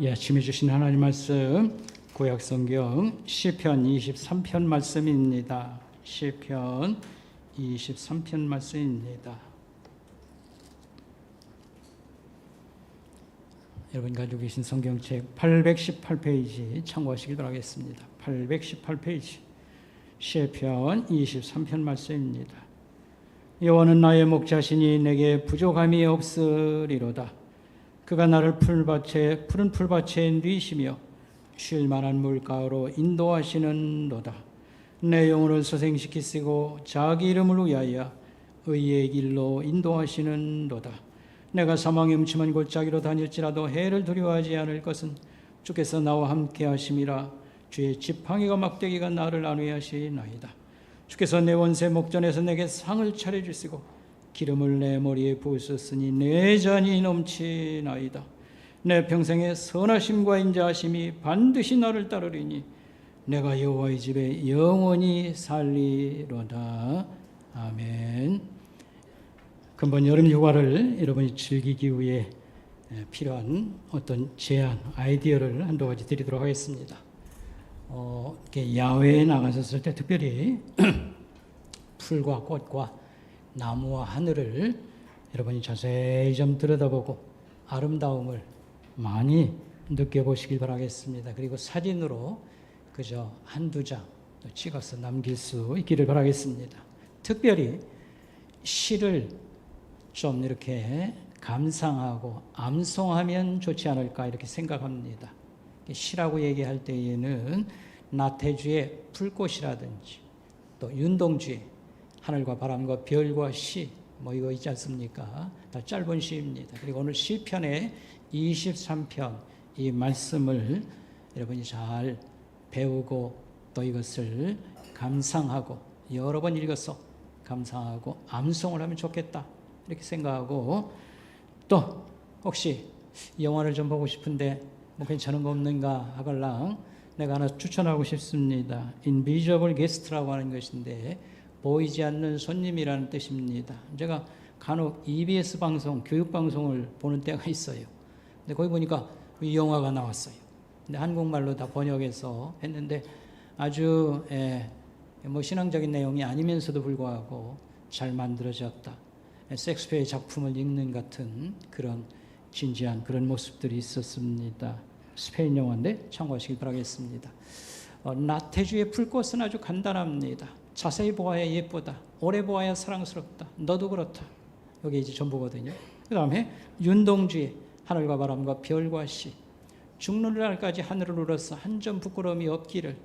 이 아침에 주신 하나님 말씀 구약성경 시편 23편 말씀입니다. 시편 23편 말씀입니다. 여러분 가지고 계신 성경책 818페이지 참고하시길 바라겠습니다. 818페이지 시편 23편 말씀입니다. 여호와는 나의 목자시니 내게 부족함이 없으리로다. 그가 나를 푸른 풀밭에 누이시며 쉴 만한 물가로 인도하시는도다. 내 영혼을 소생시키시고 자기 이름을 위하여 의의 길로 인도하시는도다. 내가 사망의 음침한 골짜기로 다닐지라도 해를 두려워하지 않을 것은 주께서 나와 함께 하심이라. 주의 지팡이가 막대기가 나를 안위하시나이다. 주께서 내 원세 목전에서 내게 상을 차려주시고 기름을 내 머리에 부으셨으니 내 잔이 넘치나이다. 내 평생의 선하심과 인자하심이 반드시 나를 따르리니 내가 여호와의 집에 영원히 살리로다. 아멘. 금번 여름 휴가를 여러분이 즐기기 위해 필요한 어떤 제안, 아이디어를 한두 가지 드리도록 하겠습니다. 이렇게 야외에 나가셨을 때 특별히 풀과 꽃과 나무와 하늘을 여러분이 자세히 좀 들여다보고 아름다움을 많이 느껴보시길 바라겠습니다. 그리고 사진으로 그저 한두 장 찍어서 남길 수 있기를 바라겠습니다. 특별히 시를 좀 이렇게 감상하고 암송하면 좋지 않을까 이렇게 생각합니다. 시라고 얘기할 때에는 나태주의 풀꽃이라든지 또 윤동주의 하늘과 바람과 별과 시 이거 있지 않습니까? 다 짧은 시입니다. 그리고 오늘 시편의 23편 이 말씀을 여러분이 잘 배우고 또 이것을 감상하고 여러 번 읽어서 감상하고 암송을 하면 좋겠다 이렇게 생각하고 또 혹시 영화를 좀 보고 싶은데 괜찮은 거 없는가 하갈랑 내가 하나 추천하고 싶습니다. Invisible Guest라고 하는 것인데 보이지 않는 손님이라는 뜻입니다. 제가 간혹 EBS 방송, 교육방송을 보는 때가 있어요. 근데 거기 보니까 이 영화가 나왔어요. 근데 한국말로 다 번역해서 했는데 아주 신앙적인 내용이 아니면서도 불구하고 잘 만들어졌다. 셰익스피어의 작품을 읽는 같은 그런 진지한 그런 모습들이 있었습니다. 스페인 영화인데 참고하시길 바라겠습니다. 나태주의 풀꽃은 아주 간단합니다. 자세히 보아야 예쁘다. 오래 보아야 사랑스럽다. 너도 그렇다. 여기 이제 전부거든요. 그 다음에 윤동주의 하늘과 바람과 별과 시. 죽는 날까지 하늘을 울어서 한 점 부끄러움이 없기를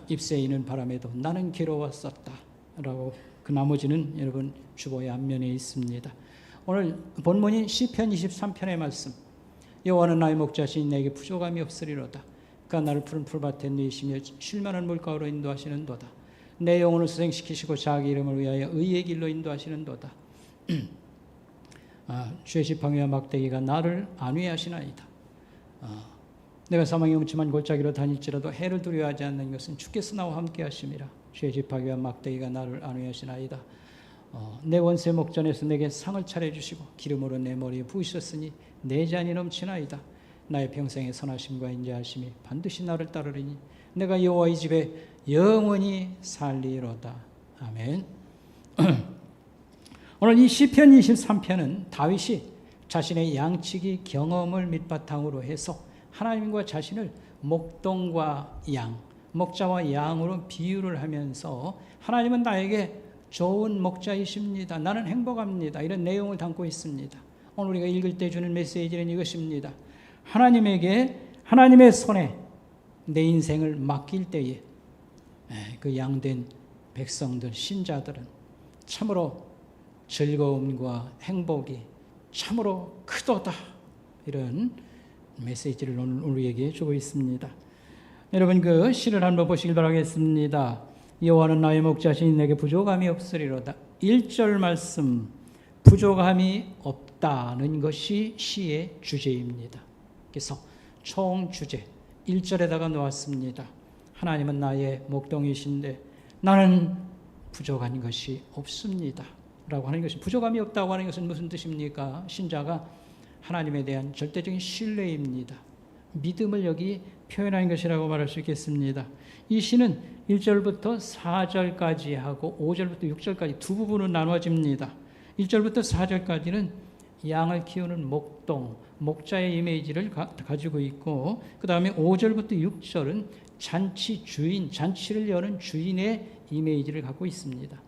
잎새 이는 바람에도 나는 괴로웠었다. 라고 그 나머지는 여러분 주보의 앞면에 있습니다. 오늘 본문인 시편 23편의 말씀. 여호와는 나의 목자시니 내게 부족함이 없으리로다. 그가 나를 푸른 풀밭에 누이시며 쉴 만한 물가로 인도하시는도다. 내 영혼을 수생시키시고 자기 이름을 위하여 의의 길로 인도하시는도다. 주의 지팡이와 막대기가 나를 안위하시나이다. 내가 사망의 음침한 골짜기로 다닐지라도 해를 두려워하지 않는 것은 주께서 나와 함께 하심이라. 주의 지팡이와 막대기가 나를 안위하시나이다. 내 원세 목전에서 내게 상을 차려주시고 기름으로 내 머리에 부으셨으니 내 잔이 넘치나이다. 나의 평생의 선하심과 인자하심이 반드시 나를 따르리니 내가 여호와의 집에 영원히 살리로다. 아멘. 오늘 이 시편 23편은 다윗이 자신의 양치기 경험을 밑바탕으로 해서 하나님과 자신을 목동과 양, 목자와 양으로 비유를 하면서 하나님은 나에게 좋은 목자이십니다. 나는 행복합니다. 이런 내용을 담고 있습니다. 오늘 우리가 읽을 때 주는 메시지는 이것입니다. 하나님의 손에 내 인생을 맡길 때에 그 양된 백성들, 신자들은 참으로 즐거움과 행복이 참으로 크도다. 이런 메시지를 오늘 우리에게 주고 있습니다. 여러분 그 시를 한번 보시길 바라겠습니다. 여호와는 나의 목자시니 내게 부족함이 없으리로다. 1절 말씀 부족함이 없다는 것이 시의 주제입니다. 그래서 총 주제 1절에다가 놓았습니다. 하나님은 나의 목동이신데 나는 부족한 것이 없습니다. 라고 하는 것이 부족함이 없다고 하는 것은 무슨 뜻입니까? 신자가 하나님에 대한 절대적인 신뢰입니다. 믿음을 여기 표현한 것이라고 말할 수 있겠습니다. 이 시는 1절부터 4절까지 하고 5절부터 6절까지 두 부분으로 나누어집니다. 1절부터 4절까지는 양을 키우는 목동, 목자의 이미지를 가지고 있고, 그 다음에 5절부터 6절은 잔치 주인, 잔치를 여는 주인의 이미지를 갖고 있습니다.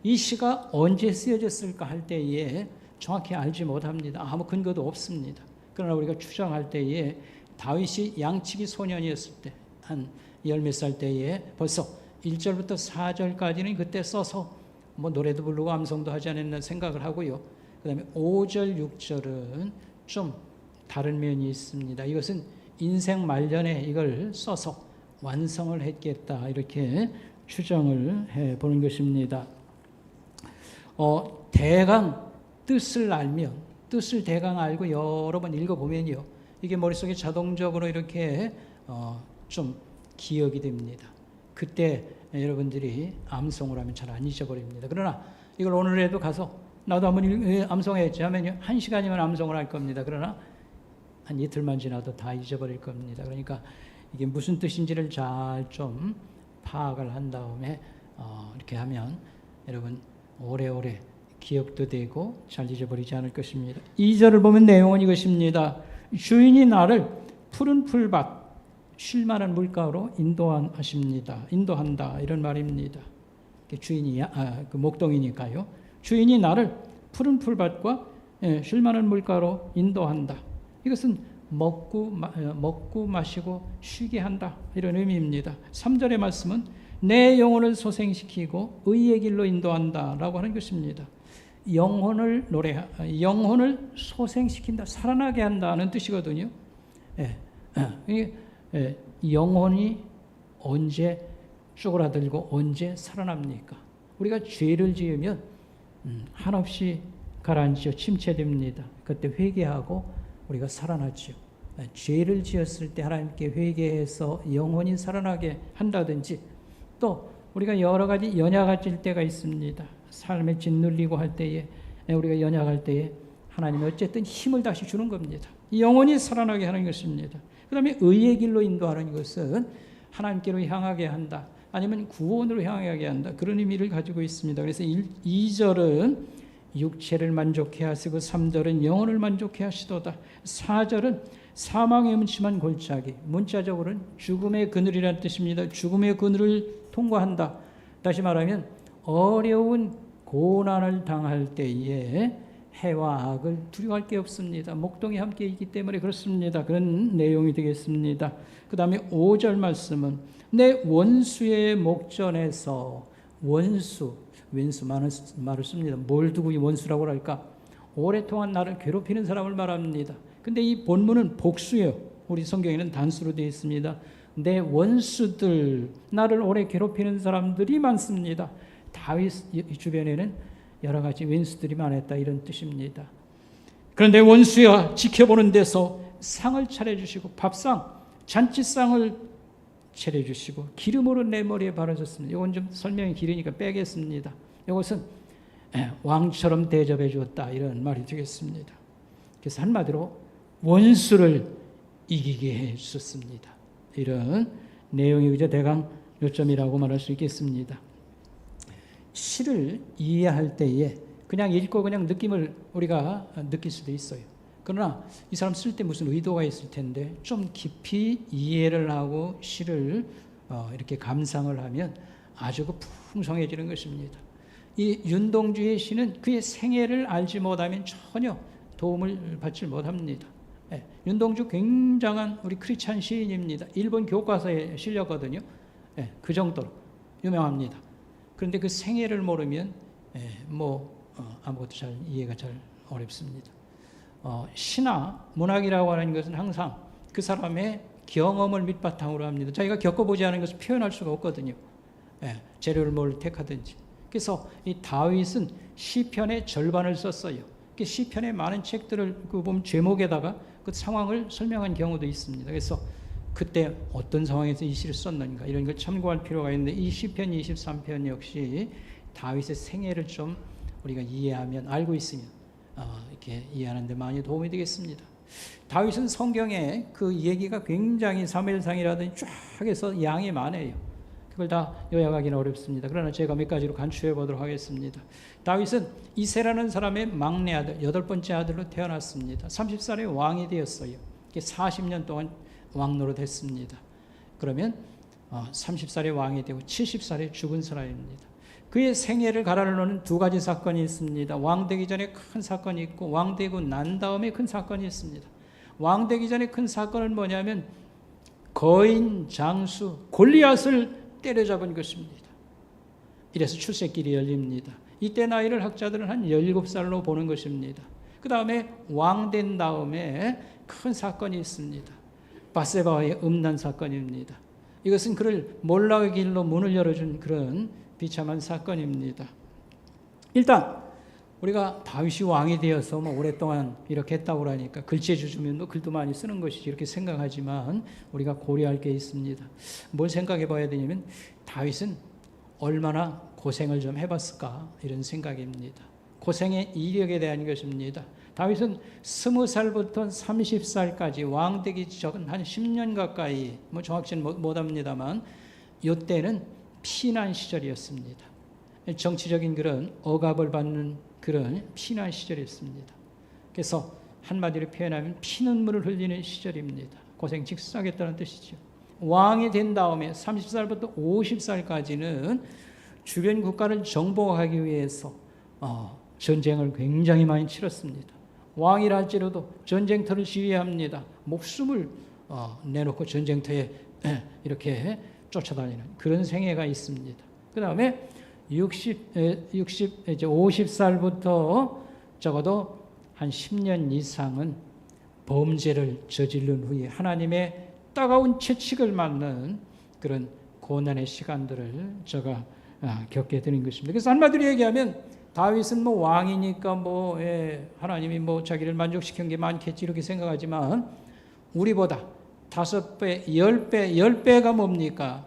이 시가 언제 쓰여졌을까 할 때에 정확히 알지 못합니다. 아무 근거도 없습니다. 그러나 우리가 추정할 때에 다윗이 양치기 소년이었을 때, 한 열 몇 살 때에 벌써 1절부터 4절까지는 그때 써서 뭐 노래도 부르고 암송도 하지 않았나 생각을 하고요. 그 다음에 5절, 6절은 좀 다른 면이 있습니다. 이것은 인생 말년에 이걸 써서 완성을 했겠다, 이렇게 추정을 해보는 것입니다. 대강 뜻을 알면, 뜻을 대강 알고 여러 번 읽어보면요, 이게 머릿속에 자동적으로 이렇게 좀 기억이 됩니다. 그때 여러분들이 암송을 하면 잘 안 잊어버립니다. 그러나 이걸 오늘에도 가서 나도 한번 암송했지 하면요, 1시간이면 암송을 할 겁니다. 그러나 한 이틀만 지나도 다 잊어버릴 겁니다. 그러니까 이게 무슨 뜻인지를 잘 좀 파악을 한 다음에 이렇게 하면 여러분 오래오래 기억도 되고 잘 잊어버리지 않을 것입니다. 2절을 보면 내용은 이것입니다. 주인이 나를 푸른 풀밭, 쉴만한 물가로 인도한다, 이런 말입니다. 주인이 그 목동이니까요. 주인이 나를 푸른 풀밭과 쉴만한 물가로 인도한다. 이것은 먹고 마시고 쉬게 한다, 이런 의미입니다. 3절의 말씀은 내 영혼을 소생시키고 의의 길로 인도한다라고 하는 것입니다. 영혼을 소생시킨다, 살아나게 한다는 뜻이거든요. 영혼이 언제 쪼그라들고 언제 살아납니까? 우리가 죄를 지으면 한없이 가라앉혀 침체됩니다. 그때 회개하고 우리가 살아나죠. 죄를 지었을 때 하나님께 회개해서 영혼이 살아나게 한다든지, 또 우리가 여러 가지 연약해질 때가 있습니다. 삶에 짓눌리고 할 때에, 우리가 연약할 때에 하나님이 어쨌든 힘을 다시 주는 겁니다. 영혼이 살아나게 하는 것입니다. 그 다음에 의의 길로 인도하는 것은 하나님께로 향하게 한다, 아니면 구원으로 향하게 한다, 그런 의미를 가지고 있습니다. 그래서 2절은 육체를 만족해 하시고 3절은 영혼을 만족해 하시도다. 4절은 사망의 음침한 골짜기, 문자적으로는 죽음의 그늘이라는 뜻입니다. 죽음의 그늘을 통과한다. 다시 말하면 어려운 고난을 당할 때에 해와 악을 두려워할 게 없습니다. 목동이 함께 있기 때문에 그렇습니다. 그런 내용이 되겠습니다. 그 다음에 5절 말씀은 내 원수의 목전에서, 원수 많은 말을 씁니다. 뭘 두고 이 원수라고 할까? 오랫동안 나를 괴롭히는 사람을 말합니다. 근데 이 본문은 복수예요. 우리 성경에는 단수로 되어 있습니다. 내 원수들, 나를 오래 괴롭히는 사람들이 많습니다. 다윗 주변에는 여러 가지 원수들이 많았다, 이런 뜻입니다. 그런데 원수야 지켜보는 데서 상을 차려주시고 밥상, 잔치상을 차려주시고 기름으로 내 머리에 바르셨습니다. 이건 좀 설명이 길으니까 빼겠습니다. 이것은 왕처럼 대접해 주었다, 이런 말이 되겠습니다. 그래서 한마디로 원수를 이기게 해 주셨습니다. 이런 내용이 그저 대강 요점이라고 말할 수 있겠습니다. 시를 이해할 때에 그냥 읽고 그냥 느낌을 우리가 느낄 수도 있어요. 그러나 이 사람 쓸 때 무슨 의도가 있을 텐데 좀 깊이 이해를 하고 시를 이렇게 감상을 하면 아주 풍성해지는 것입니다. 이 윤동주의 시는 그의 생애를 알지 못하면 전혀 도움을 받지 못합니다. 윤동주 굉장한 우리 크리스찬 시인입니다. 일본 교과서에 실렸거든요. 그 정도로 유명합니다. 그런데 그 생애를 모르면 아무것도 잘 이해가 잘 어렵습니다. 시나 문학이라고 하는 것은 항상 그 사람의 경험을 밑바탕으로 합니다. 자기가 겪어보지 않은 것을 표현할 수가 없거든요. 재료를 뭘 택하든지. 그래서 이 다윗은 시편의 절반을 썼어요. 시편의 많은 책들을 보면 제목에다가 그 상황을 설명한 경우도 있습니다. 그래서 그때 어떤 상황에서 이 시를 썼는가, 이런 걸 참고할 필요가 있는데, 이 시편 23편 역시 다윗의 생애를 좀 우리가 이해하면, 알고 있으면 이렇게 이해하는 데 많이 도움이 되겠습니다. 다윗은 성경에 그 얘기가 굉장히 사무엘상이라든지 쫙 해서 양이 많아요. 그걸 다 요약하기는 어렵습니다. 그러나 제가 몇 가지로 간추해 보도록 하겠습니다. 다윗은 이새라는 사람의 막내 아들, 8번째 아들로 태어났습니다. 30살에 왕이 되었어요. 40년 동안 왕노릇 했습니다. 그러면 30살에 왕이 되고 70살에 죽은 사람입니다. 그의 생애를 가라를 놓는 두 가지 사건이 있습니다. 왕 되기 전에 큰 사건이 있고 왕 되고 난 다음에 큰 사건이 있습니다. 왕 되기 전에 큰 사건은 뭐냐면 거인 장수 골리앗을 때려잡은 것입니다. 이래서 출세길이 열립니다. 이때 나이를 학자들은 한 17살로 보는 것입니다. 그 다음에 왕 된 다음에 큰 사건이 있습니다. 바세바와의 음란 사건입니다. 이것은 그를 몰락의 길로 문을 열어준 그런 비참한 사건입니다. 일단 우리가 다윗이 왕이 되어서 오랫동안 이렇게 했다고 하니까 글재주 주면 글도 많이 쓰는 것이지 이렇게 생각하지만 우리가 고려할 게 있습니다. 뭘 생각해 봐야 되냐면 다윗은 얼마나 고생을 좀 해봤을까 이런 생각입니다. 고생의 이력에 대한 것입니다. 다윗은 20살부터 30살까지 왕 되기 전 한 10년 가까이 정확히는 못합니다만 이때는 피난 시절이었습니다. 정치적인 그런 억압을 받는 그런 피난 시절이었습니다. 그래서 한마디로 표현하면 피눈물을 흘리는 시절입니다. 고생 직사하겠다는 뜻이죠. 왕이 된 다음에 30살부터 50살까지는 주변 국가를 정복하기 위해서 전쟁을 굉장히 많이 치렀습니다. 왕이라 할지라도 전쟁터를 지휘합니다. 목숨을 내놓고 전쟁터에 이렇게 쫓아다니는 그런 생애가 있습니다. 그 다음에 50살부터 적어도 한 10년 이상은 범죄를 저지른 후에 하나님의 따가운 채찍을 맞는 그런 고난의 시간들을 제가 겪게 되는 것입니다. 그래서 한마디로 얘기하면 다윗은 왕이니까 하나님이 자기를 만족시킨 게 많겠지 이렇게 생각하지만 우리보다 5배, 10배, 10배가 뭡니까?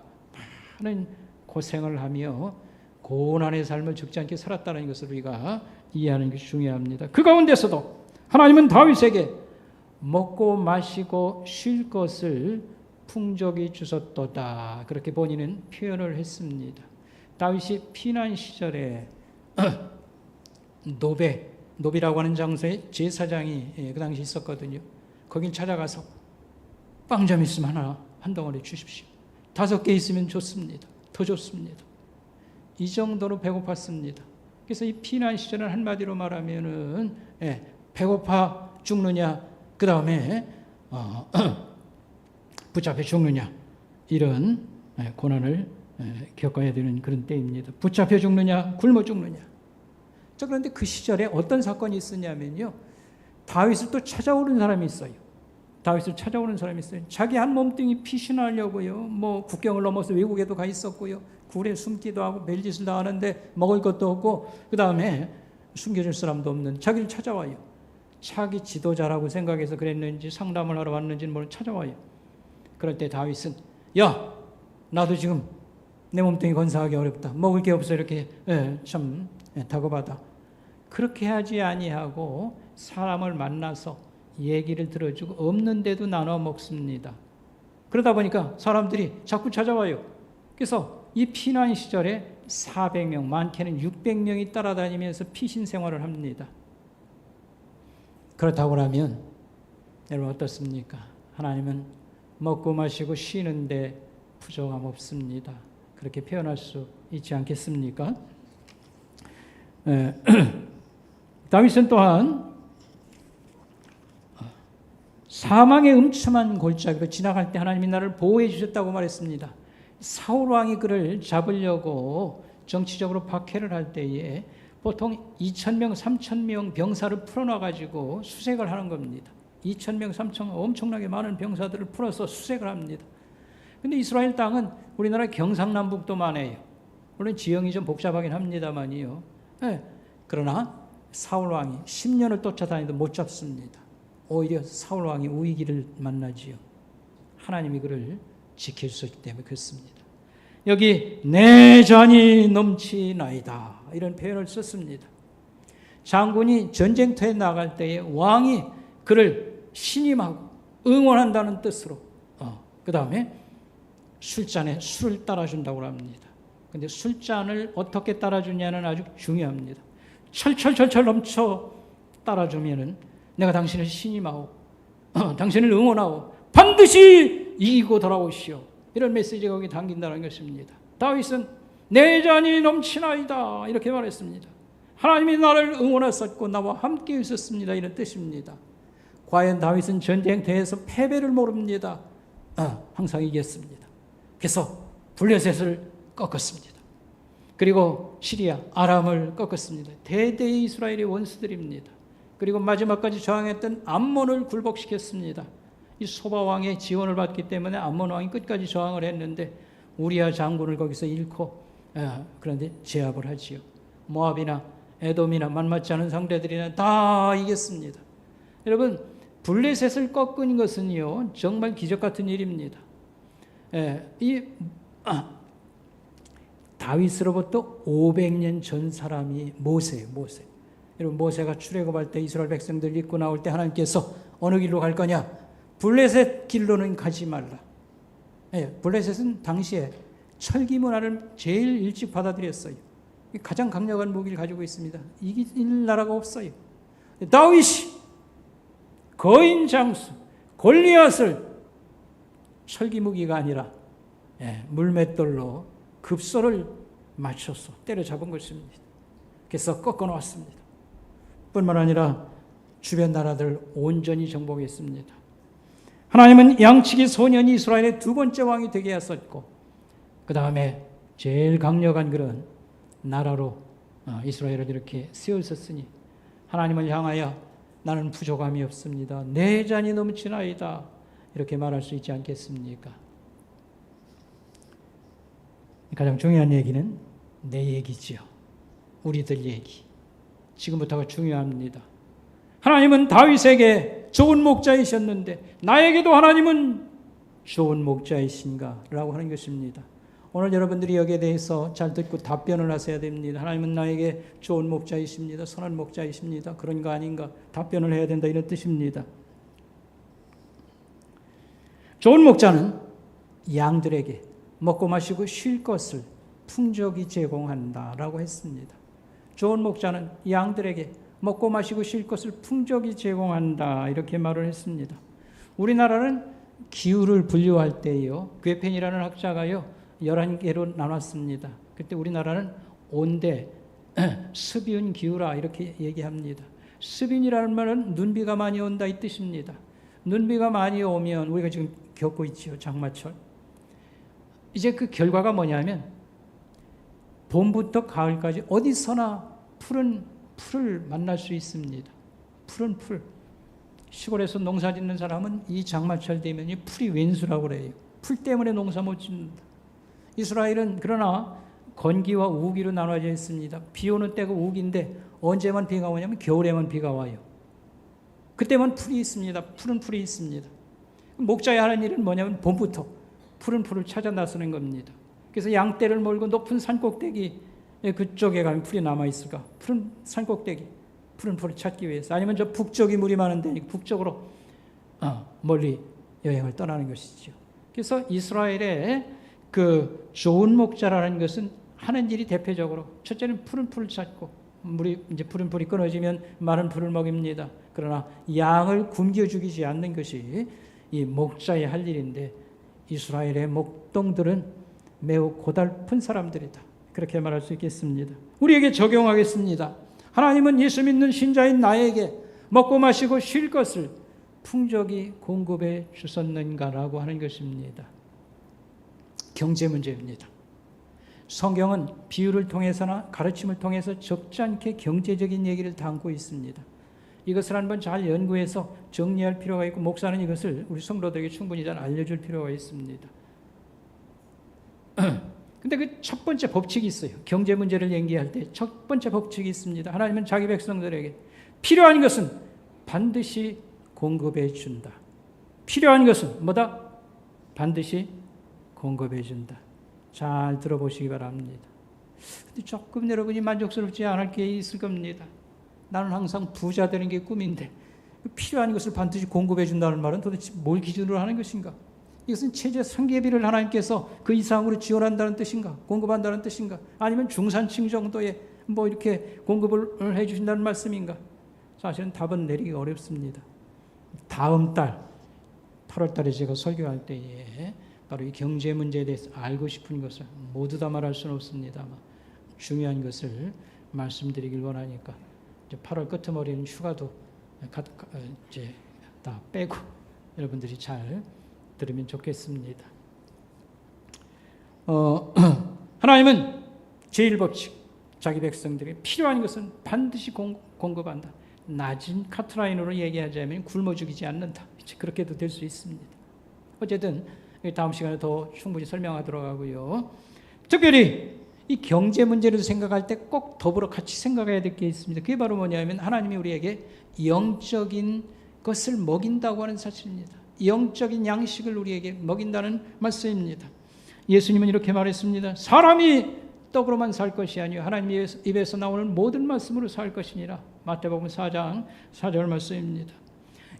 많은 고생을 하며 고난의 삶을 죽지 않게 살았다는 것을 우리가 이해하는 것이 중요합니다. 그 가운데서도 하나님은 다윗에게 먹고 마시고 쉴 것을 풍족히 주셨도다. 그렇게 본인은 표현을 했습니다. 다윗이 피난 시절에 노비라고 하는 장소에 제사장이 그 당시 있었거든요. 거긴 찾아가서 빵 좀 있으면 한 덩어리 주십시오. 5개 있으면 좋습니다. 더 좋습니다. 이 정도로 배고팠습니다. 그래서 이 피난 시절은 한마디로 말하면은 배고파 죽느냐, 그 다음에 붙잡혀 죽느냐 이런 고난을 겪어야 되는 그런 때입니다. 붙잡혀 죽느냐, 굶어 죽느냐. 자, 그런데 그 시절에 어떤 사건이 있었냐면요, 다윗을 또 찾아오는 사람이 있어요. 자기 한 몸뚱이 피신하려고요. 국경을 넘어서 외국에도 가 있었고요. 굴에 숨기도 하고 멜짓을 다 하는데 먹을 것도 없고 그 다음에 숨겨줄 사람도 없는 자기를 찾아와요. 자기 지도자라고 생각해서 그랬는지 상담을 하러 왔는지는 찾아와요. 그럴 때 다윗은 나도 지금 내 몸뚱이 건사하기 어렵다. 먹을 게 없어 이렇게 참 다급하다. 그렇게 하지 아니하고 사람을 만나서 얘기를 들어주고 없는데도 나눠 먹습니다. 그러다 보니까 사람들이 자꾸 찾아와요. 그래서 이 피난 시절에 400명, 많게는 600명이 따라다니면서 피신 생활을 합니다. 그렇다고 하면 여러분 어떻습니까? 하나님은 먹고 마시고 쉬는데 부족함 없습니다. 그렇게 표현할 수 있지 않겠습니까? 다윗은 또한 사망의 음침한 골짜기로 지나갈 때 하나님이 나를 보호해 주셨다고 말했습니다. 사울 왕이 그를 잡으려고 정치적으로 박해를 할 때에 보통 2,000명, 3,000명 병사를 풀어놔가지고 수색을 하는 겁니다. 2,000명, 3,000명 엄청나게 많은 병사들을 풀어서 수색을 합니다. 근데 이스라엘 땅은 우리나라 경상남북도 많아요. 물론 지형이 좀 복잡하긴 합니다만요. 그러나 사울 왕이 10년을 쫓아다니도 못 잡습니다. 오히려 사울 왕이 우위기를 만나지요. 하나님이 그를 지켜주셨기 때문에 그렇습니다. 여기 내 잔이 넘치나이다 이런 표현을 썼습니다. 장군이 전쟁터에 나갈 때에 왕이 그를 신임하고 응원한다는 뜻으로 그 다음에 술잔에 술을 따라준다고 합니다. 그런데 술잔을 어떻게 따라주냐는 아주 중요합니다. 철철철철 넘쳐 따라주면은 내가 당신을 신임하고 당신을 응원하고 반드시 이기고 돌아오시오. 이런 메시지가 거기 담긴다는 것입니다. 다윗은 내 잔이 넘치나이다 이렇게 말했습니다. 하나님이 나를 응원하셨고 나와 함께 있었습니다. 이런 뜻입니다. 과연 다윗은 전쟁터에서 패배를 모릅니다. 항상 이겼습니다. 그래서 블레셋을 꺾었습니다. 그리고 시리아, 아람을 꺾었습니다. 대대의 이스라엘의 원수들입니다. 그리고 마지막까지 저항했던 암몬을 굴복시켰습니다. 이 소바왕의 지원을 받기 때문에 암몬 왕이 끝까지 저항을 했는데 우리아 장군을 거기서 잃고 그런데 제압을 하지요. 모압이나 에돔이나 만만치 않은 상대들이나 다 이겼습니다. 여러분, 블레셋을 꺾은 것은요 정말 기적 같은 일입니다. 다윗으로부터 500년 전 사람이 모세예요. 모세. 여러분, 모세가 출애굽할 때 이스라엘 백성들 입고 나올 때 하나님께서 어느 길로 갈 거냐? 블레셋 길로는 가지 말라. 블레셋은 당시에 철기 문화를 제일 일찍 받아들였어요. 가장 강력한 무기를 가지고 있습니다. 이길 나라가 없어요. 다윗이 거인 장수 골리앗을 철기 무기가 아니라 물맷돌로 급소를 맞춰서 때려잡은 것입니다. 그래서 꺾어놓았습니다. 뿐만 아니라 주변 나라들 온전히 정복했습니다. 하나님은 양치기 소년 이스라엘의 두 번째 왕이 되게 하셨고 그 다음에 제일 강력한 그런 나라로 이스라엘을 이렇게 세우셨으니 하나님을 향하여 나는 부족함이 없습니다. 내 잔이 넘치나이다. 이렇게 말할 수 있지 않겠습니까? 가장 중요한 얘기는 내 얘기지요. 우리들 얘기. 지금부터가 중요합니다. 하나님은 다윗에게 좋은 목자이셨는데 나에게도 하나님은 좋은 목자이신가? 라고 하는 것입니다. 오늘 여러분들이 여기에 대해서 잘 듣고 답변을 하셔야 됩니다. 하나님은 나에게 좋은 목자이십니다. 선한 목자이십니다. 그런 거 아닌가? 답변을 해야 된다 이런 뜻입니다. 좋은 목자는 양들에게 먹고 마시고 쉴 것을 풍족히 제공한다라고 했습니다. 좋은 목자는 양들에게 먹고 마시고 쉴 것을 풍족히 제공한다 이렇게 말을 했습니다. 우리나라는 기후를 분류할 때요. 괴펜이라는 학자가요. 11개로 나눴습니다. 그때 우리나라는 온대, 습인 기후라 이렇게 얘기합니다. 습인이라는 말은 눈비가 많이 온다 이 뜻입니다. 눈비가 많이 오면 우리가 지금 겪고 있지요. 장마철. 이제 그 결과가 뭐냐면 봄부터 가을까지 어디서나 푸른 풀을 만날 수 있습니다. 푸른 풀. 시골에서 농사 짓는 사람은 이 장마철 되면 이 풀이 왼수라고 그래요. 풀 때문에 농사 못 짓는다. 이스라엘은 그러나 건기와 우기로 나눠져 있습니다. 비 오는 때가 우기인데 언제만 비가 오냐면 겨울에만 비가 와요. 그때만 풀이 있습니다. 푸른 풀이 있습니다. 목자의 하는 일은 뭐냐면 봄부터 푸른 풀을 찾아 나서는 겁니다. 그래서 양떼를 몰고 높은 산꼭대기 그쪽에 가면 풀이 남아있을까? 푸른 산꼭대기, 푸른 풀을 찾기 위해서. 아니면 저 북쪽이 물이 많은데 북쪽으로 멀리 여행을 떠나는 것이죠. 그래서 이스라엘의 그 좋은 목자라는 것은 하는 일이 대표적으로 첫째는 푸른 풀을 찾고 물이 이제 푸른 풀이 끊어지면 마른 풀을 먹입니다. 그러나 양을 굶겨 죽이지 않는 것이 이 목자의 할 일인데 이스라엘의 목동들은 매우 고달픈 사람들이다. 그렇게 말할 수 있겠습니다. 우리에게 적용하겠습니다. 하나님은 예수 믿는 신자인 나에게 먹고 마시고 쉴 것을 풍족히 공급해 주셨는가라고 하는 것입니다. 경제 문제입니다. 성경은 비유를 통해서나 가르침을 통해서 적지 않게 경제적인 얘기를 담고 있습니다. 이것을 한번 잘 연구해서 정리할 필요가 있고 목사는 이것을 우리 성도들에게 충분히 잘 알려줄 필요가 있습니다. 근데 그 첫 번째 법칙이 있어요. 경제 문제를 얘기할 때 첫 번째 법칙이 있습니다. 하나님은 자기 백성들에게 필요한 것은 반드시 공급해 준다. 필요한 것은 뭐다? 반드시 공급해 준다. 잘 들어보시기 바랍니다. 근데 조금 여러분이 만족스럽지 않을 게 있을 겁니다. 나는 항상 부자 되는 게 꿈인데 필요한 것을 반드시 공급해 준다는 말은 도대체 뭘 기준으로 하는 것인가? 이것은 체제 생계비를 하나님께서 그 이상으로 지원한다는 뜻인가? 공급한다는 뜻인가? 아니면 중산층 정도의 뭐 이렇게 공급을 해 주신다는 말씀인가? 사실은 답은 내리기 어렵습니다. 다음 달 8월 달에 제가 설교할 때에 바로 이 경제 문제에 대해서 알고 싶은 것을 모두 다 말할 수는 없습니다만 중요한 것을 말씀드리길 원하니까 이제 8월 끄트머리는 휴가도 이제 다 빼고 여러분들이 잘 들으면 좋겠습니다. 하나님은 제1법칙, 자기 백성들에게 필요한 것은 반드시 공급한다. 낮은 카트라인으로 얘기하자면 굶어 죽이지 않는다. 그렇게도 될 수 있습니다. 어쨌든 다음 시간에 더 충분히 설명하도록 하고요. 특별히 이 경제 문제를 생각할 때 꼭 더불어 같이 생각해야 될 게 있습니다. 그게 바로 뭐냐면 하나님이 우리에게 영적인 것을 먹인다고 하는 사실입니다. 영적인 양식을 우리에게 먹인다는 말씀입니다. 예수님은 이렇게 말했습니다. 사람이 떡으로만 살 것이 아니요 하나님 입에서 나오는 모든 말씀으로 살 것이니라. 마태복음 4장 4절 말씀입니다.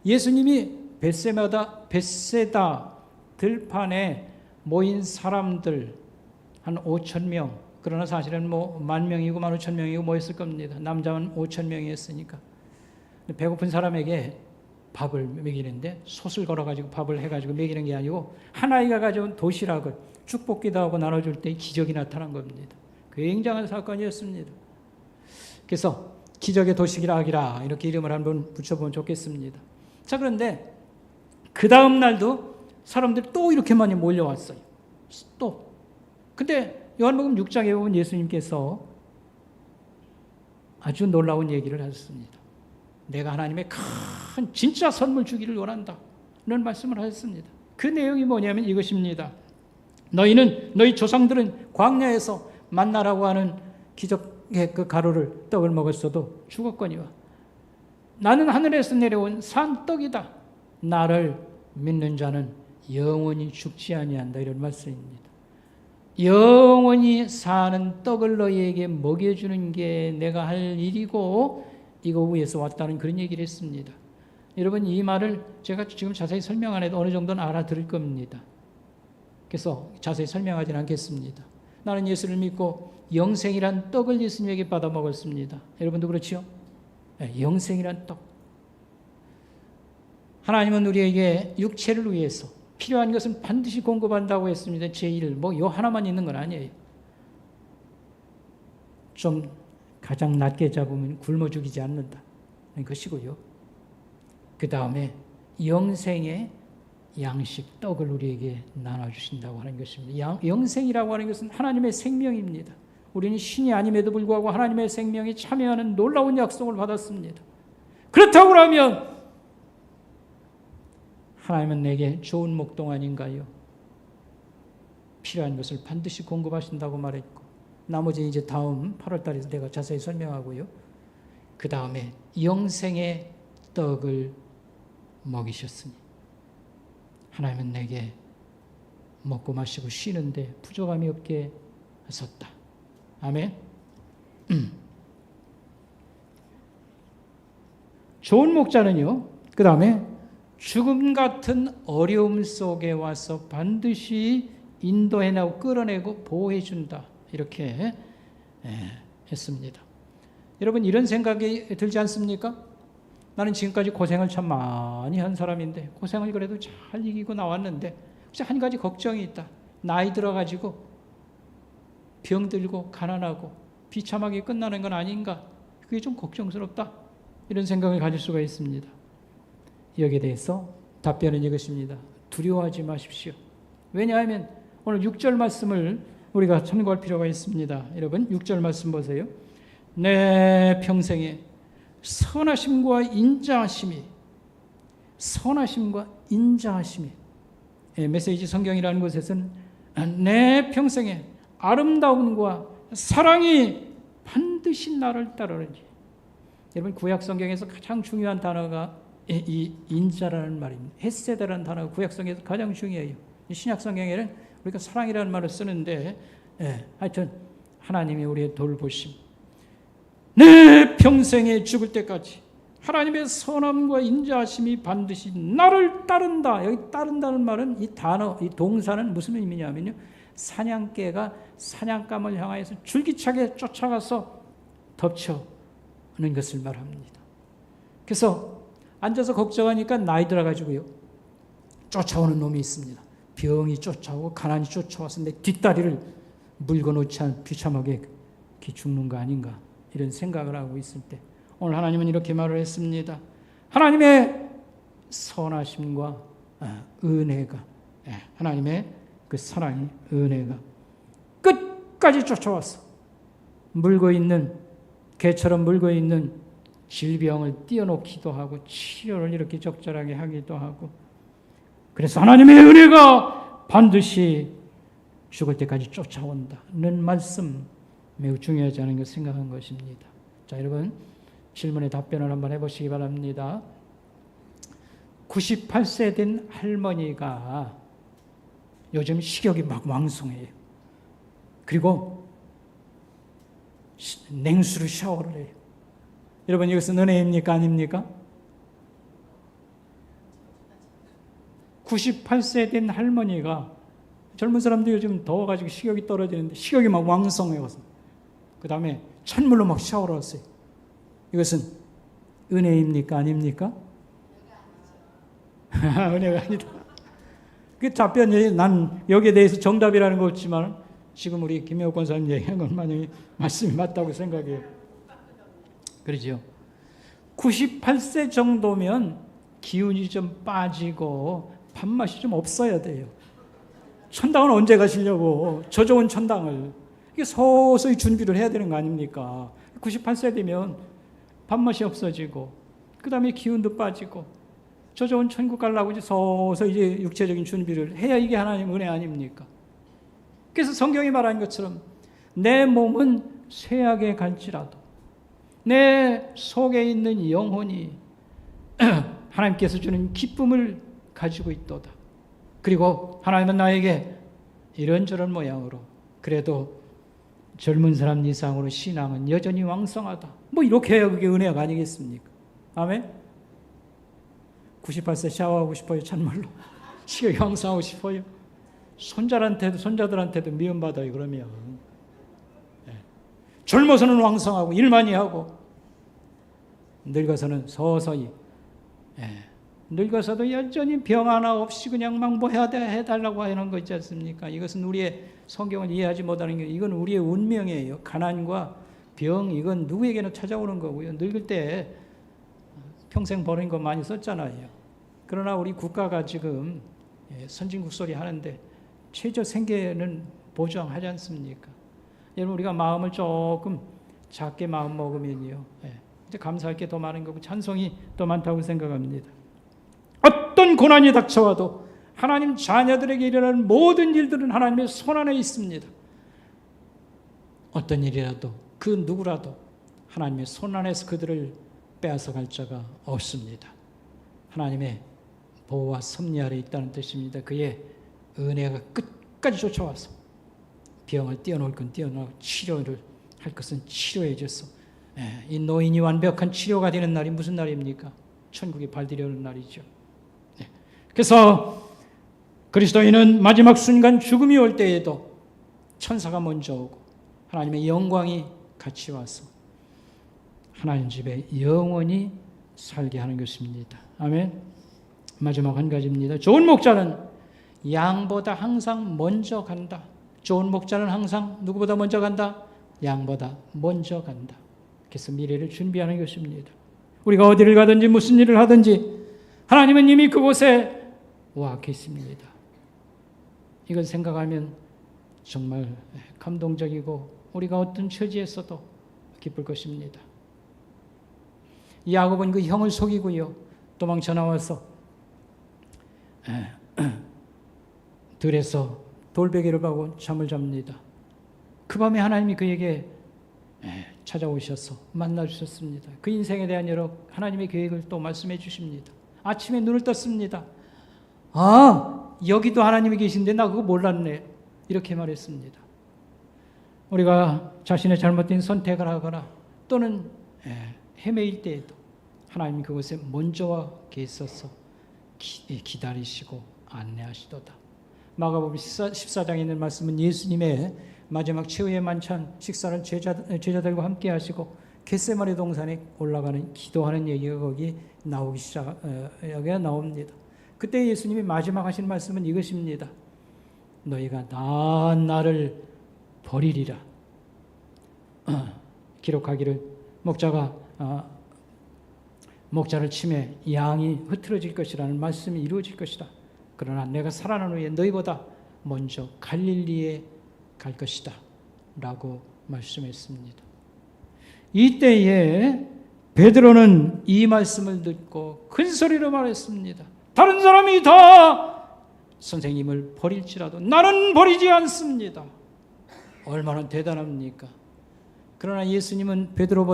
예수님이 벳세다 들판에 모인 사람들 한 5천 명, 그러나 사실은 뭐 10,000명이고 15,000명이고 모였을 겁니다. 남자는 5,000명이었으니까. 배고픈 사람에게 밥을 먹이는데 솥을 걸어가지고 밥을 해가지고 먹이는 게 아니고 한 아이가 가져온 도시락을 축복기도 하고 나눠줄 때 기적이 나타난 겁니다. 굉장한 사건이었습니다. 그래서 기적의 도시락이라 이렇게 이름을 한번 붙여보면 좋겠습니다. 자, 그런데 그 다음 날도 사람들이 또 이렇게 많이 몰려왔어요. 또. 근데 요한복음 6장에 보면 예수님께서 아주 놀라운 얘기를 하셨습니다. 내가 하나님의 큰 진짜 선물 주기를 원한다. 이런 말씀을 하셨습니다. 그 내용이 뭐냐면 이것입니다. 너희 조상들은 광야에서 만나라고 하는 기적의 그 가루를 떡을 먹었어도 죽었거니와 나는 하늘에서 내려온 산 떡이다. 나를 믿는 자는 영원히 죽지 아니한다. 이런 말씀입니다. 영원히 사는 떡을 너희에게 먹여주는 게 내가 할 일이고 이거 위에서 왔다는 그런 얘기를 했습니다. 여러분 이 말을 제가 지금 자세히 설명 안 해도 어느 정도는 알아들을 겁니다. 그래서 자세히 설명하지는 않겠습니다. 나는 예수를 믿고 영생이란 떡을 예수님에게 받아 먹었습니다. 여러분도 그렇죠? 네, 영생이란 떡. 하나님은 우리에게 육체를 위해서 필요한 것은 반드시 공급한다고 했습니다. 제1, 요 하나만 있는 건 아니에요. 좀 가장 낮게 잡으면 굶어 죽이지 않는다. 것이고요. 그 다음에 영생의 양식, 떡을 우리에게 나눠주신다고 하는 것입니다. 영생이라고 하는 것은 하나님의 생명입니다. 우리는 신이 아님에도 불구하고 하나님의 생명에 참여하는 놀라운 약속을 받았습니다. 그렇다고 하면 하나님은 내게 좋은 목동 아닌가요? 필요한 것을 반드시 공급하신다고 말했고 나머지 이제 다음 8월 달에서 내가 자세히 설명하고요. 그 다음에 영생의 떡을 먹이셨으니 하나님은 내게 먹고 마시고 쉬는데 부족함이 없게 하셨다. 아멘. 좋은 목자는요. 그 다음에 죽음 같은 어려움 속에 와서 반드시 인도해내고 끌어내고 보호해준다. 이렇게 했습니다. 여러분 이런 생각이 들지 않습니까? 나는 지금까지 고생을 참 많이 한 사람인데 고생을 그래도 잘 이기고 나왔는데 혹시 한 가지 걱정이 있다. 나이 들어가지고 병들고 가난하고 비참하게 끝나는 건 아닌가? 그게 좀 걱정스럽다. 이런 생각을 가질 수가 있습니다. 여기에 대해서 답변은 이것입니다. 두려워하지 마십시오. 왜냐하면 오늘 6절 말씀을 우리가 참고할 필요가 있습니다. 여러분 6절 말씀 보세요. 내 평생에 선하심과 인자하심이 메시지 성경이라는 곳에서는 내 평생에 아름다움과 사랑이 반드시 나를 따르는지. 여러분 구약 성경에서 가장 중요한 단어가 이 인자라는 말입니다. 헤세드라는 단어가 구약 성경에서 가장 중요해요. 신약 성경에는 우리가 사랑이라는 말을 쓰는데 하여튼 하나님이 우리의 돌보심. 내 평생에 죽을 때까지 하나님의 선함과 인자하심이 반드시 나를 따른다. 여기 따른다는 말은 이 단어, 이 동사는 무슨 의미냐면요, 사냥개가 사냥감을 향하여서 줄기차게 쫓아가서 덮쳐는 것을 말합니다. 그래서 앉아서 걱정하니까 나이 들어가지고요, 쫓아오는 놈이 있습니다. 병이 쫓아오고 가난이 쫓아와서 내 뒷다리를 물고놓지 않 비참하게 죽는 거 아닌가, 이런 생각을 하고 있을 때 오늘 하나님은 이렇게 말을 했습니다. 하나님의 선하심과 은혜가, 하나님의 그 사랑이, 은혜가 끝까지 쫓아와서 물고 있는, 개처럼 물고 있는 질병을 띄어놓기도 하고 치료를 이렇게 적절하게 하기도 하고, 그래서 하나님의 은혜가 반드시 죽을 때까지 쫓아온다는 말씀, 매우 중요하지 않은 것 생각한 것입니다. 자, 여러분 질문에 답변을 한번 해보시기 바랍니다. 98세 된 할머니가 요즘 식욕이 막 왕성해요. 그리고 냉수로 샤워를 해요. 여러분, 이것은 은혜입니까 아닙니까? 98세 된 할머니가, 젊은 사람들이 요즘 더워가지고 식욕이 떨어지는데 식욕이 막 왕성해요. 그 다음에 찬물로 막 샤워를 하세요. 이것은 은혜입니까 아닙니까? 은혜가 아니다. 그 답변이, 난 여기에 대해서 정답이라는 거 없지만 지금 우리 김혜옥 권사님 얘기한 건 만약에 말씀이 맞다고 생각해요. 그러죠. 98세 정도면 기운이 좀 빠지고 밥맛이 좀 없어야 돼요. 천당은 언제 가시려고, 저 좋은 천당을. 이게 서서히 준비를 해야 되는 거 아닙니까? 98세 되면 밥맛이 없어지고, 그 다음에 기운도 빠지고, 저 좋은 천국 가려고 이제 서서히 이제 육체적인 준비를 해야 이게 하나님 은혜 아닙니까? 그래서 성경이 말한 것처럼 내 몸은 쇠약에 갈지라도 내 속에 있는 영혼이 하나님께서 주는 기쁨을 가지고 있도다. 그리고 하나님은 나에게 이런저런 모양으로 그래도 젊은 사람 이상으로 신앙은 여전히 왕성하다. 뭐 이렇게 해야 그게 은혜가 아니겠습니까? 아멘? 98세 샤워하고 싶어요, 찬물로. 식욕이 왕성하고 싶어요. 손자들한테도 미움받아요, 그러면. 젊어서는 왕성하고 일 많이 하고, 늙어서는 서서히, 늙어서도 여전히 병 하나 없이 그냥 막 뭐 해달라고 하는 거 있지 않습니까? 이것은 우리의 성경을 이해하지 못하는 게, 이건 우리의 운명이에요. 가난과 병, 이건 누구에게나 찾아오는 거고요. 늙을 때 평생 버린 거 많이 썼잖아요. 그러나 우리 국가가 지금 선진국 소리 하는데 최저 생계는 보장하지 않습니까? 여러분, 우리가 마음을 조금 작게 마음 먹으면요, 이제 감사할 게 더 많은 거고 찬송이 더 많다고 생각합니다. 어떤 고난이 닥쳐와도 하나님 자녀들에게 일어나는 모든 일들은 하나님의 손 안에 있습니다. 어떤 일이라도 그 누구라도 하나님의 손 안에서 그들을 빼앗아 갈 자가 없습니다. 하나님의 보호와 섭리 아래 있다는 뜻입니다. 그의 은혜가 끝까지 쫓아와서 병을 띄어놓을 건 띄어놓고 치료를 할 것은 치료해 줘서, 이 노인이 완벽한 치료가 되는 날이 무슨 날입니까? 천국에 발디려는 날이죠. 그래서 그리스도인은 마지막 순간 죽음이 올 때에도 천사가 먼저 오고 하나님의 영광이 같이 와서 하나님 집에 영원히 살게 하는 것입니다. 아멘. 마지막 한 가지입니다. 좋은 목자는 양보다 항상 먼저 간다. 좋은 목자는 항상 누구보다 먼저 간다? 양보다 먼저 간다. 그래서 미래를 준비하는 것입니다. 우리가 어디를 가든지 무슨 일을 하든지 하나님은 이미 그곳에 와 계십니다. 이걸 생각하면 정말 감동적이고 우리가 어떤 처지에서도 기쁠 것입니다. 야곱은 그 형을 속이고요, 도망쳐 나와서 들에서 돌베개를 박고 잠을 잡니다. 그 밤에 하나님이 그에게 찾아오셔서 만나주셨습니다. 그 인생에 대한 여러 하나님의 계획을 또 말씀해 주십니다. 아침에 눈을 떴습니다. 아, 여기도 하나님이 계신데 나 그거 몰랐네, 이렇게 말했습니다. 우리가 자신의 잘못된 선택을 하거나 또 또는 헤매일 때에도 하나님 그곳에 먼저와 계셔서 기다리시고 안내하시도다. 마가복음 14장에 있는 말씀은 예수님의 마지막 최후의 만찬 식사를 제자들과 함께 하시고 겟세마네 동산에 올라가는 기도하는 얘기가 거기 여기가 나옵니다. 그때 예수님이 마지막 하신 말씀은 이것입니다. 너희가 나를 버리리라. 기록하기를 목자를 치매 양이 흐트러질 것이라는 말씀이 이루어질 것이다. 그러나 내가 살아난 후에 너희보다 먼저 갈릴리에 갈 것이다 라고 말씀했습니다. 이때에 베드로는 이 말씀을 듣고 큰 소리로 말했습니다. 다른 사람이 다 선생님을 버릴지라도 나는 버리지 않습니다. 얼마나 대단합니까? 그러나 예수님은 베드로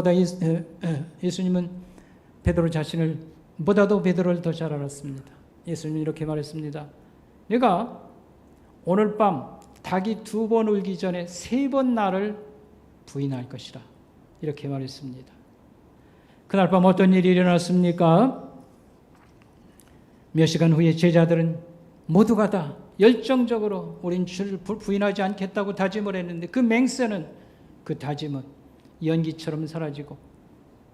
자신을 보다도 베드로를 더 잘 알았습니다. 예수님은 이렇게 말했습니다. 내가 오늘 밤 닭이 2번 울기 전에 3번 나를 부인할 것이라 이렇게 말했습니다. 그날 밤 어떤 일이 일어났습니까? 몇 시간 후에 제자들은 모두가 다 열정적으로 우린 주를 부인하지 않겠다고 다짐을 했는데 그 맹세는, 그 다짐은 연기처럼 사라지고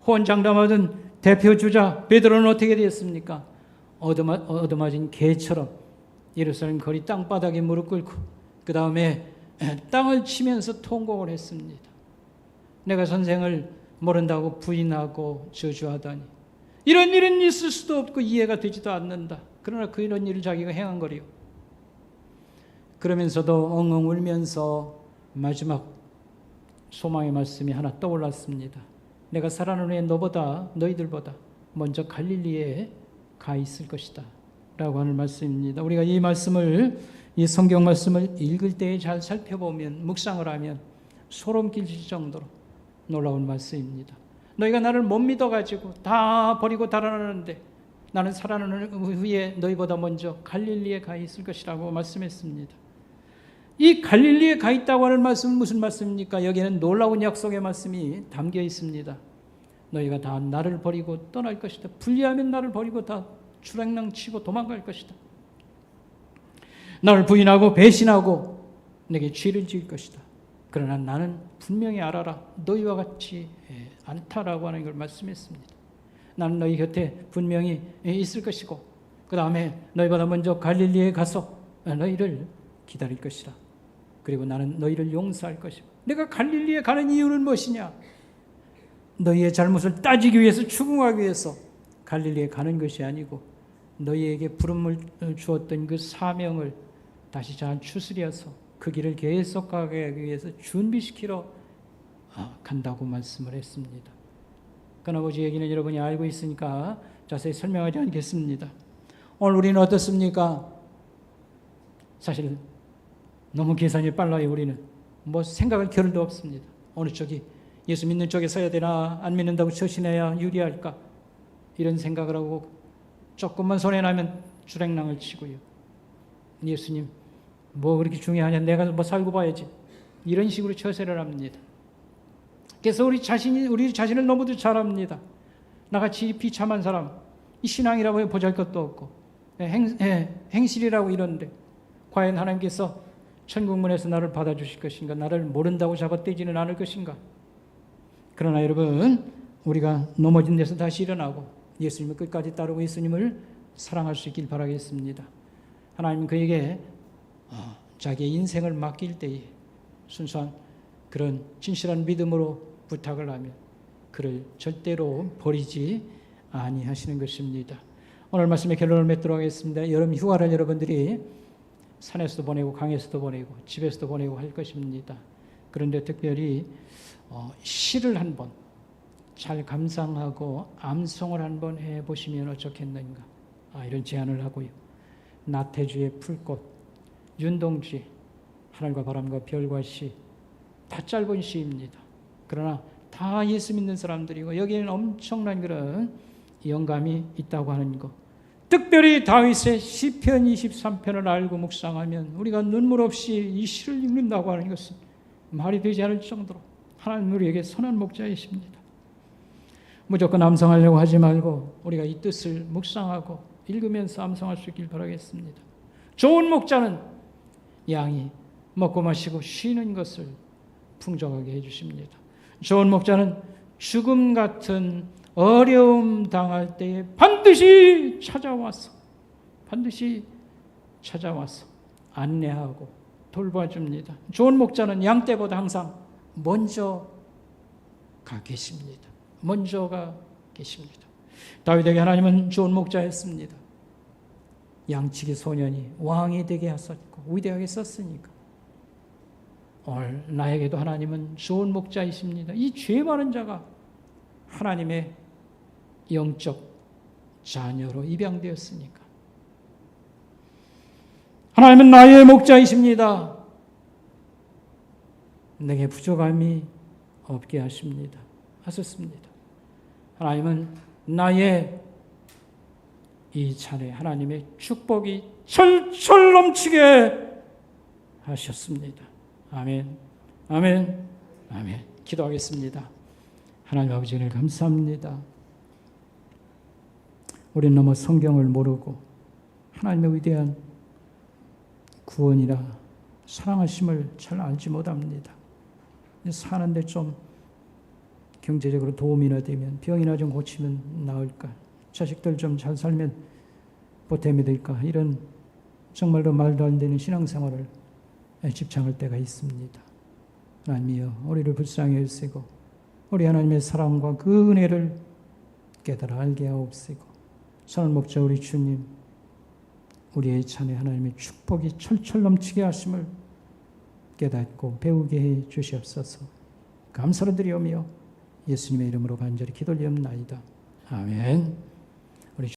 호언장담하던 대표 주자 베드로는 어떻게 되었습니까? 얻어맞은 개처럼 예루살렘 거리 땅바닥에 무릎 꿇고 그 다음에 땅을 치면서 통곡을 했습니다. 내가 선생을 모른다고 부인하고 저주하다니 이런 일은 있을 수도 없고 이해가 되지도 않는다. 그러나 이런 일을 자기가 행한 거리요. 그러면서도 엉엉 울면서 마지막 소망의 말씀이 하나 떠올랐습니다. 내가 살아난 후에 너희들보다 먼저 갈릴리에 가 있을 것이다 라고 하는 말씀입니다. 우리가 이 성경 말씀을 읽을 때에 잘 살펴보면, 묵상을 하면 소름 끼칠 정도로 놀라운 말씀입니다. 너희가 나를 못 믿어가지고 다 버리고 달아나는데 나는 살아난 후에 너희보다 먼저 갈릴리에 가 있을 것이라고 말씀했습니다. 이 갈릴리에 가 있다고 하는 말씀은 무슨 말씀입니까? 여기에는 놀라운 약속의 말씀이 담겨 있습니다. 너희가 다 나를 버리고 떠날 것이다. 불리하면 나를 버리고 다 주랭랑 치고 도망갈 것이다. 나를 부인하고 배신하고 내게 죄를 지을 것이다. 그러나 나는 분명히 알아라. 너희와 같지 않다라고 하는 걸 말씀했습니다. 나는 너희 곁에 분명히 있을 것이고 그 다음에 너희보다 먼저 갈릴리에 가서 너희를 기다릴 것이다. 그리고 나는 너희를 용서할 것이고 내가 갈릴리에 가는 이유는 무엇이냐? 너희의 잘못을 따지기 위해서, 추궁하기 위해서 갈릴리에 가는 것이 아니고 너희에게 부름을 주었던 그 사명을 다시 잘 추스려서 그 길을 계속하게 하기 위해서 준비시키러 간다고 말씀을 했습니다. 그나버지 얘기는 여러분이 알고 있으니까 자세히 설명하지 않겠습니다. 오늘 우리는 어떻습니까? 사실 너무 계산이 빨라요. 우리는 생각할 겨를도 없습니다. 어느 쪽이 예수 믿는 쪽에 서야 되나, 안 믿는다고 처신해야 유리할까, 이런 생각을 하고 조금만 손해나면 주랭랑을 치고요. 예수님 그렇게 중요하냐, 내가 살고 봐야지, 이런 식으로 처세를 합니다. 그래서 우리 자신을 너무도 잘 압니다. 나같이 비참한 사람, 이 신앙이라고 보잘것도 없고 행실이라고 이러는데 과연 하나님께서 천국문에서 나를 받아주실 것인가? 나를 모른다고 잡아떼지는 않을 것인가? 그러나 여러분, 우리가 넘어진 데서 다시 일어나고 예수님을 끝까지 따르고 예수님을 사랑할 수 있길 바라겠습니다. 하나님은 그에게 자기의 인생을 맡길 때에 순수한 그런 진실한 믿음으로 부탁을 하면 그를 절대로 버리지 아니하시는 것입니다. 오늘 말씀의 결론을 맺도록 하겠습니다. 여름 휴가를 여러분들이 산에서도 보내고 강에서도 보내고 집에서도 보내고 할 것입니다. 그런데 특별히 시를 한번 잘 감상하고 암송을 한번 해보시면 어떻겠는가, 이런 제안을 하고요. 나태주의 풀꽃, 윤동주의 하늘과 바람과 별과 시, 다 짧은 시입니다. 그러나 다 예수 믿는 사람들이고 여기에는 엄청난 그런 영감이 있다고 하는 것, 특별히 다윗의 시편 23편을 알고 묵상하면 우리가 눈물 없이 이 시를 읽는다고 하는 것은 말이 되지 않을 정도로 하나님 우리에게 선한 목자이십니다. 무조건 암송하려고 하지 말고 우리가 이 뜻을 묵상하고 읽으면서 암송할 수 있길 바라겠습니다. 좋은 목자는 양이 먹고 마시고 쉬는 것을 풍족하게 해주십니다. 좋은 목자는 죽음 같은 어려움 당할 때에 반드시 찾아와서 안내하고 돌봐줍니다. 좋은 목자는 양 떼보다 항상 먼저 가 계십니다. 다윗에게 하나님은 좋은 목자였습니다. 양치기 소년이 왕이 되게 하셨고 위대하게 썼으니까 오늘 나에게도 하나님은 좋은 목자이십니다. 이 죄 많은 자가 하나님의 영적 자녀로 입양되었으니까 하나님은 나의 목자이십니다. 내게 부족함이 없게 하셨습니다. 하나님은 나의 이 차례 하나님의 축복이 철철 넘치게 하셨습니다. 아멘, 아멘, 아멘. 기도하겠습니다. 하나님 아버지 은혜를 감사합니다. 우리는 너무 성경을 모르고 하나님의 위대한 구원이라 사랑하심을 잘 알지 못합니다. 사는데 좀 경제적으로 도움이나 되면 병이나 좀 고치면 나을까, 자식들 좀 잘 살면 보탬이 될까, 이런 정말로 말도 안 되는 신앙생활을 집착할 때가 있습니다. 하나님이여 우리를 불쌍히 여기시고 우리 하나님의 사랑과 그 은혜를 깨달아 알게 하옵시고 선한 목자 우리 주님 우리의 찬에 하나님의 축복이 철철 넘치게 하심을 깨닫고 배우게 해 주시옵소서. 감사를 드리오며 예수님의 이름으로 간절히 기도드리옵나이다. 아멘.